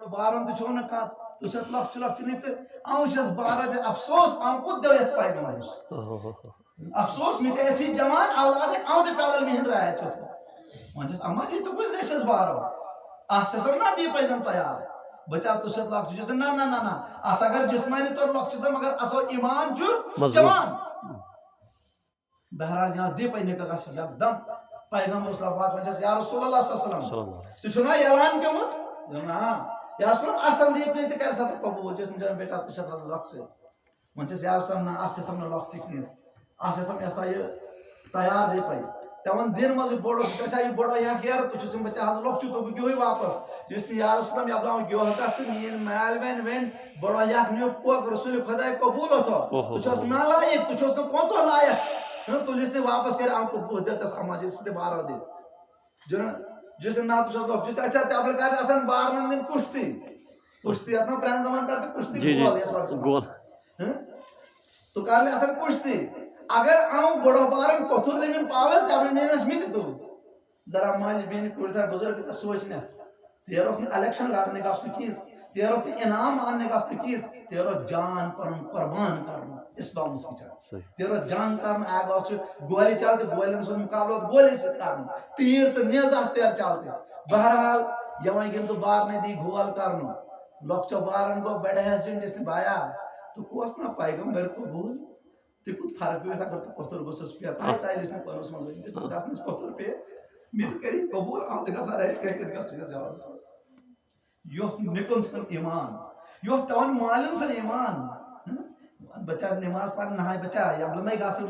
بارن تو چھو نہ کاس تو چھت لکچ لکچ نہیں تو آؤں چھس بارہ افسوس آؤں کو دیو یس پیغمبر افسوس میں تے ایسی جوان اولاد آؤں تے پیلل میں ہن رہا ہے چھت وہاں چھس اما جی تو کچھ دے چھس بارو آسے سب نہ دی پیزن تیار بچا تو چھت لکچ جس نا نا نا نا آس اگر جسمانی طور لکچ چھس مگر اسو ایمان جو جوان بہرحال یہاں دی پہ نکل گا یک دم پیغمبر صلی اللہ علیہ وسلم یا رسول اللہ صلی اللہ علیہ وسلم تو چھنا اعلان کیوں مت نا یا رسول اللہ اصل دی پہ تے کر سات قبول جس نے بیٹا تو چھت لکچ منچس یا رسول اللہ آسے سب نہ لکچ کینس آسے سب ایسا یہ تیار دی پہ تمن دن مز بڑو چچا یہ بڑو یا غیر تو چھس بچا ہز لکچ تو گیوی واپس جس نے یا رسول اللہ ابراہیم گیو ہتا سے مین مال وین بڑو یا نیو کو رسول خدا قبول ہوتا تو چھس نہ لائق تو چھس نہ کون تو لائق تو جس نے واپس کر آن کو بہت دیتا ساما جس نے بارہ دے جس نے نہ تو چھس لوگ جس نے اچھا تے اپنے کہتے اصلا بار نندن کشتی اتنا پران زمان کرتے کشتی گول تو کر لے اصلا کشتی اگر آؤں بڑو بارم کتھر لیمن پاول تے اپنے نیمس میت تو ذرا مالی بین کوڑتا بزرگ تا سوچنا تیرو اپنے الیکشن لڑنے کا اس نے کیس تیرو اپنے انعام آنے کا اس نے کیس تیرو جان پر قربان کرنا اسلام اس کی چاہتا تیرو جان کرنا آگا اس گولی چلتے گولی سے مقابلہ گولی سے کرنا تیر تو نیزہ تیر چلتے بہرحال یوائیں گم تو بار نے دی گول کرنا لوکچو بارن کو بیڑے حسین جس نے بایا تو کوسنا پیغمبر قبول تے کچھ فرق بھی اگر تو پتھر گسس پیا تائی تائی لسنے پرس مل گئی جس نے گسنس پتھر پہ میت کری قبول آن دکھا سارا ہے کہ دکھا سارا جواز یوہ نکم سن ایمان یوہ توان معلوم سن ایمان بچہ نماز پڑھنے نہائی بچہ یا بلمائی گاسل